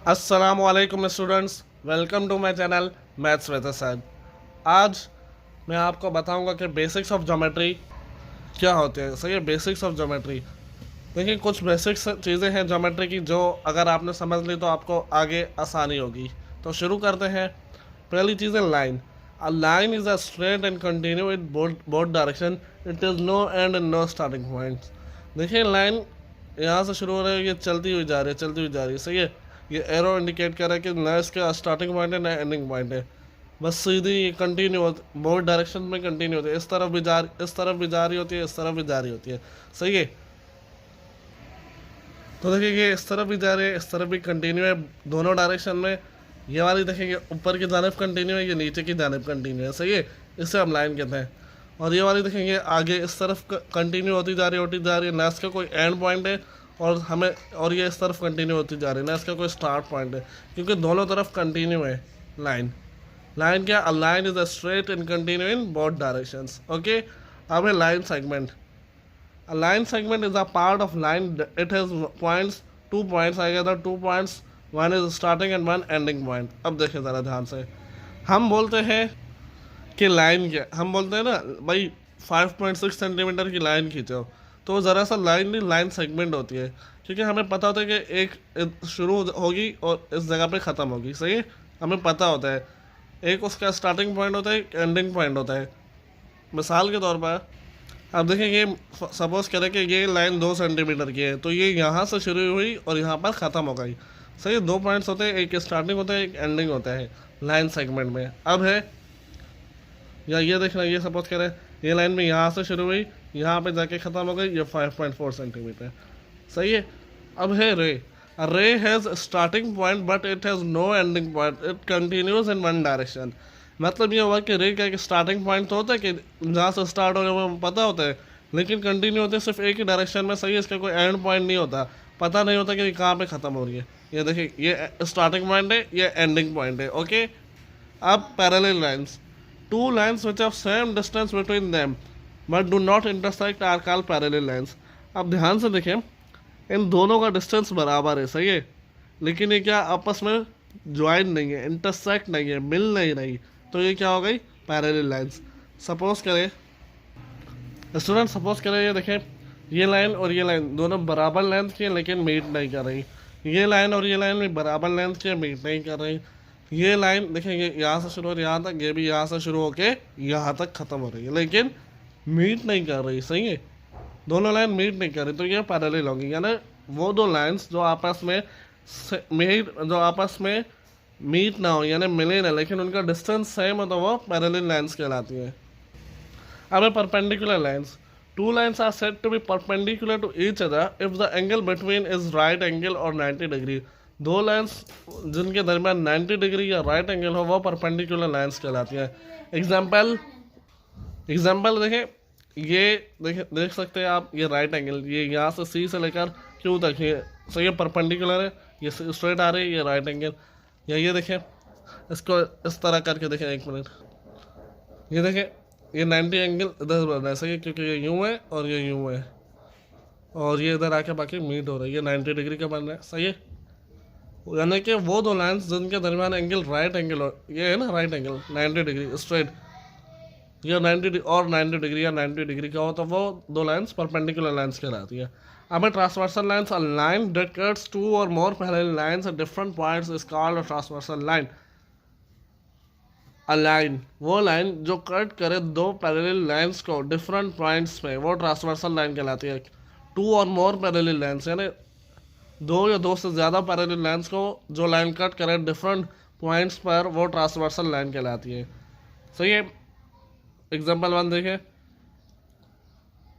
अस्सलामुअलैकुम students, welcome to my channel maths with Saeed. आज मैं आपको बताऊंगा कि बेसिक्स ऑफ ज्योमेट्री क्या होते हैं। सही है, बेसिक्स ऑफ ज्योमेट्री। देखिए, कुछ बेसिक्स चीज़ें हैं ज्योमेट्री की जो अगर आपने समझ ली तो आपको आगे आसानी होगी। तो शुरू करते हैं। पहली चीज़ है line. A line is a straight and continue in both direction. It is no end and no starting point. देखिए, लाइन यहाँ से शुरू हो रही है, ये चलती हुई जा रही है, चलती हुई जा रही है। सही है, ये एरो इंडिकेट कर रहा है कि ना इसका स्टार्टिंग पॉइंट है ना एंडिंग पॉइंट है। बस सीधी कंटिन्यू होती, बोथ डायरेक्शन में कंटिन्यू होती है। इस तरफ भी इस तरफ भी जा रही होती है, इस तरफ भी जा रही होती है। सही है, तो देखिए ये इस तरफ भी जा रही है, इस तरफ भी कंटिन्यू है दोनों डायरेक्शन में। ये वाली देखेंगे ऊपर की जानिब कंटिन्यू है, ये नीचे की जानिब कंटिन्यू है। सही है, इसे हम लाइन कहते हैं। और ये वाली देखेंगे आगे इस तरफ कंटिन्यू होती जा रही है, ना इसका कोई एंड पॉइंट है और ये इस तरफ कंटिन्यू होती जा रही है, ना इसका कोई स्टार्ट पॉइंट है, क्योंकि दोनों तरफ कंटिन्यू है लाइन। लाइन क्या? A line is a straight and continue in both directions. Okay, अब है line segment. A line segment is a part of line. It has points, 2 points आएगा था, 2 points, one is starting and one ending point। अब देखिए ज़रा ध्यान से, हम बोलते हैं कि लाइन क्या, हम बोलते हैं ना भाई 5.6 सेंटीमीटर की लाइन खींचो, तो ज़रा सा लाइन नहीं, लाइन सेगमेंट होती है, क्योंकि हमें पता होता है कि एक शुरू होगी और इस जगह पे ख़त्म होगी। सही है, हमें पता होता है एक उसका स्टार्टिंग पॉइंट होता है, एक एंडिंग पॉइंट होता है। मिसाल के तौर पर अब देखिए, ये सपोज करें कि ये लाइन 2 सेंटीमीटर की है, तो ये यहाँ से शुरू हुई और यहाँ पर ख़त्म हो गई। सही है, 2 पॉइंट्स होते हैं, एक स्टार्टिंग होता है, एक एंडिंग होता है लाइन सेगमेंट में। अब है या ये देखना, ये सपोज करें ये लाइन में यहाँ से शुरू हुई, यहाँ पे जाके ख़त्म हो गई, ये 5.4 सेंटीमीटर। सही है, अब है ray. Ray has starting point but it has no ending point, it continues in one direction. मतलब ये हुआ कि रे का एक स्टार्टिंग पॉइंट तो होता है कि जहाँ से स्टार्ट हो गया वो पता होता है, लेकिन कंटिन्यू होते हैं सिर्फ एक ही डायरेक्शन में। सही है, इसका कोई एंड पॉइंट नहीं होता, पता नहीं होता कि कहाँ पे ख़त्म हो रही है। ये देखिए, ये स्टार्टिंग पॉइंट है, ये एंडिंग पॉइंट है। ओके, अब parallel lines. Two lines which have same distance between them but do not intersect are called parallel lines. अब ध्यान से देखें, इन दोनों का डिस्टेंस बराबर है। सही है, लेकिन ये क्या आपस में ज्वाइन नहीं है, इंटरसेक्ट नहीं है, मिल नहीं रही, तो ये क्या हो गई? Parallel lines. सपोज करें स्टूडेंट, सपोज करें ये देखें, ये लाइन और ये लाइन दोनों बराबर लेंथ की है लेकिन मीट नहीं कर रही। ये लाइन और ये लाइन भी बराबर लेंथ की है, मीट नहीं कर रही। ये लाइन देखें, ये यहाँ से शुरू हो रही है यहाँ तक, ये भी यहाँ से शुरू होके यहाँ तक ख़त्म हो रही है, लेकिन मीट नहीं कर रही। सही है, दोनों लाइन मीट नहीं कर रही, तो ये पैरेलल होंगी। यानी वो दो लाइन्स जो आपस में मीट ना हो, यानी मिले ना, लेकिन उनका डिस्टेंस सेम हो, तो वो पैरेलल लाइंस कहलाती हैं। अब है perpendicular lines. Two lines are said to be perpendicular to each other if the angle between is right angle और 90 डिग्री। दो लाइंस जिनके दरमियान 90 डिग्री या राइट एंगल हो, वो परपेंडिकुलर लाइंस कहलाती हैं। एग्जाम्पल देखें, ये देख सकते हैं आप, ये राइट एंगल, ये यहाँ से सी से लेकर क्यू तक, ये सही है परपेंडिकुलर है, ये स्ट्रेट आ रही है, ये राइट एंगल। या ये देखें, इसको इस तरह करके देखें, 1 मिनट, ये देखें, ये 90 एंगल इधर बन रहा है। सही है, क्योंकि ये यूँ है और ये यूँ है, और ये इधर आके बाकी मीट हो रहा है, ये 90 डिग्री का बन रहा है। सही है, यानी कि वो दो लाइन्स जिनके दरमियान एंगल राइट एंगल हो, ये है ना राइट एंगल 90 डिग्री स्ट्रेट, या 90 डिग्री या 90 डिग्री का हो, तो वो दो लाइन्स परपेंडिकुलर लाइन्स कहलाती है। अब transversal lines, a line that cuts 2 और more parallel lines at different points is called a transversal line. A line, वो लाइन जो कट करे 2 पैरेलल लाइन्स को डिफरेंट पॉइंट्स पे, वो ट्रांसवर्सल लाइन कहलाती है। 2 और मोर पैरेलल लाइन्स यानी 2 या 2 से ज़्यादा पैरेलल लाइन्स को जो लाइन कट करे डिफरेंट पॉइंट्स पर, वो ट्रांसवर्सल लाइन कहलाती है। सही है, एग्जाम्पल 1 देखें,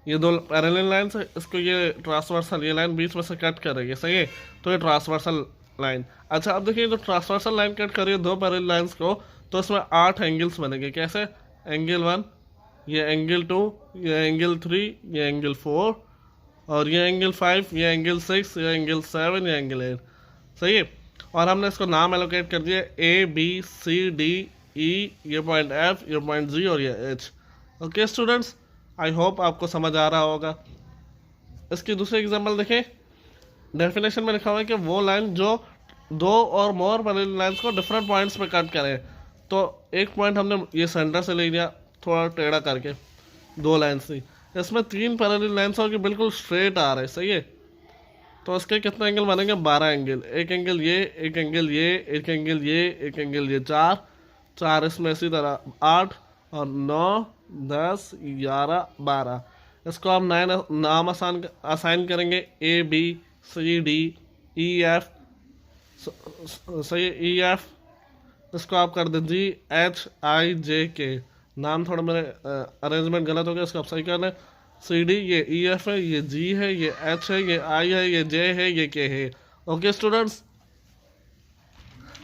ये 2 पैरेलल लाइन्स है, इसको ये ट्रांसवर्सल, ये लाइन बीच में से कट कर रही है। सही है, तो ये ट्रांसवर्सल लाइन। अच्छा, अब देखिए, जो ट्रांसवर्सल लाइन कट कर रही है 2 पैरेलल लाइन्स को, तो इसमें 8 एंगल्स बनेंगे। कैसे? एंगल 1, ये एंगल 2, ये एंगल 3, ये एंगल 4, और ये एंगल 5, ये एंगल 6, ये एंगल 7, ये एंगल 8। सही है, और हमने इसको नाम एलोकेट कर दिया A B C D E, ये पॉइंट F, ये पॉइंट G और ये H। Okay students, I hope आपको समझ आ रहा होगा। इसकी दूसरी एग्जांपल देखें, डेफिनेशन में लिखा हुआ है कि वो लाइन जो दो और मोर पैरेलल लाइंस को डिफरेंट पॉइंट्स पे कट करें, तो एक पॉइंट हमने ये सेंटर से ले लिया थोड़ा टेढ़ा करके, दो लाइन्स थी, इसमें तीन पैरेलल लाइंस होगी बिल्कुल स्ट्रेट आ रहे, सही है। तो इसके कितने एंगल बनेंगे, 12 एंगल, एक एंगल ये, एक एंगल ये, एक एंगल ये, एक एंगल ये, चार इसमें इसी तरह 8 और 9 10 11 12। इसको आप 9 नाम असाइन करेंगे, A B C D E F, सही ई एफ। इसको आप कर दीजिए एच आई जे के, नाम थोड़ा मेरे अरेंजमेंट गलत हो गया, इसको आप सही कर लें। सी डी ये ई एफ है, ये जी है, ये एच है, ये आई है, ये जे है, ये के है। ओके स्टूडेंट्स,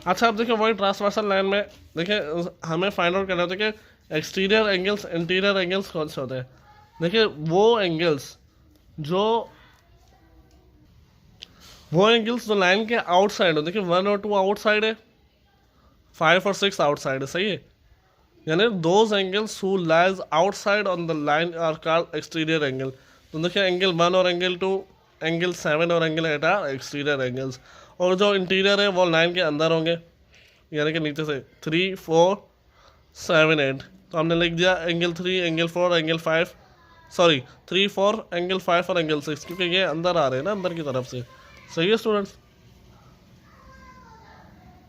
अच्छा अब देखिए वही ट्रांसवर्सल लाइन में देखिए हमें फाइंड आउट करना होता है कि एक्सटीरियर एंगल्स इंटीरियर एंगल्स कौन से होते हैं। देखिए वो एंगल्स जो लाइन के आउटसाइड हो, देखिए 1 और 2 आउटसाइड है, 5 और 6 आउटसाइड है, सही है। यानी those angles who lies outside on the line are called exterior angle. तो देखिए एंगल 1 और एंगल 2, एंगल 7 और एंगल 8 आर एक्सटीरियर एंगल्स, और जो इंटीरियर है वो लाइन के अंदर होंगे, यानी कि नीचे से 3 4 7 8। तो हमने लिख दिया angle 3 angle 4 angle 5, sorry 3 4 angle 5 और एंगल 6, क्योंकि ये अंदर आ रहे हैं ना, अंदर की तरफ से, सही है स्टूडेंट्स।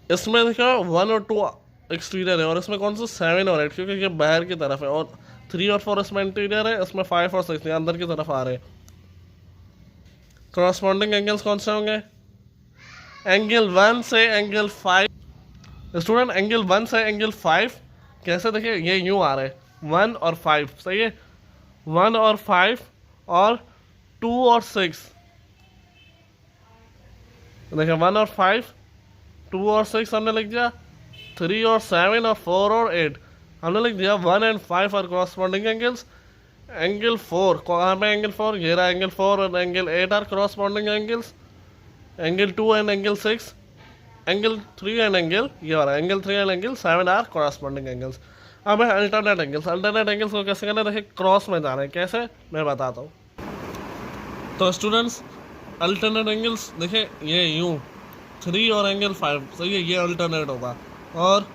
इसमें देखा 1 और 2 एक्सटीरियर है, और इसमें कौन सा 7 और 8, क्योंकि ये बाहर की तरफ है, और 3 और 4 इसमें इंटीरियर है, इसमें 5 और 6 अंदर की तरफ आ रहे हैं। करस्पॉन्डिंग एंगल्स कौन से होंगे, एंगल 1 से एंगल 5। स्टूडेंट एंगल 1 से एंगल 5 कैसे, देखिए ये यूँ आ रहे हैं 1 और 5, सही है, 1 और 5 और 2 और 6, देखिए 1 और 5 2 और 6 हमने लिख दिया, 3 और 7 और 4 और 8 हमने लिख दिया। 1 and 5 और करस्पॉन्डिंग एंगल्स। एंगल 4 कहाँ पे, एंगल 4 ये रहा, एंगल 4 और angle 8 are corresponding angles. Angle 2 and angle 6, angle 3 and angle ये वाला, angle 3 and angle 7 are corresponding angles. अब है अल्टरनेट एंगल्स। अल्टरनेट एंगल्स को कैसे करना है, देखिए क्रॉस में जाना है, कैसे मैं बताता हूँ। तो स्टूडेंट्स अल्टरनेट एंगल्स देखिए ये यूँ 3 और एंगल 5, सही है, ये अल्टरनेट होगा, और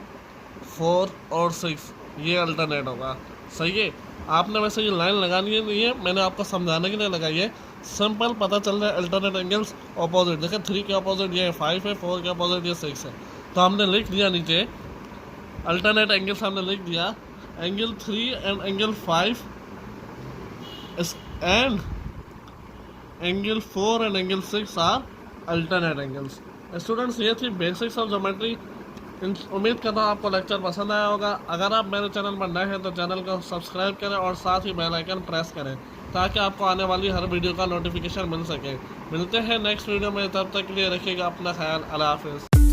4 और 6 ये अल्टरनेट होगा, सही है। आपने वैसे ये लाइन लगानी है नहीं है, मैंने आपको समझाने के लिए लगाई है, सिंपल पता चल रहा है अल्टरनेट एंगल्स ऑपोजिट। देखिए 3 के ऑपोजिट ये 5 है, 4 के ऑपोजिट ये 6 है। तो हमने लिख दिया नीचे अल्टरनेट एंगल्स, हमने लिख दिया angle 3 and angle 5 and angle 4 and angle 6 are alternate angles. Students ये थी बेसिक्स ऑफ ज्योमेट्री। उम्मीद करता हूँ आपको लेक्चर पसंद आया होगा। अगर आप मेरे चैनल पर नए हैं तो चैनल को सब्सक्राइब करें और साथ ही बेल आइकन प्रेस करें, ताकि आपको आने वाली हर वीडियो का नोटिफिकेशन मिल सके। मिलते हैं नेक्स्ट वीडियो में, तब तक के लिए रखिएगा अपना ख्याल। अल्लाह हाफिज़।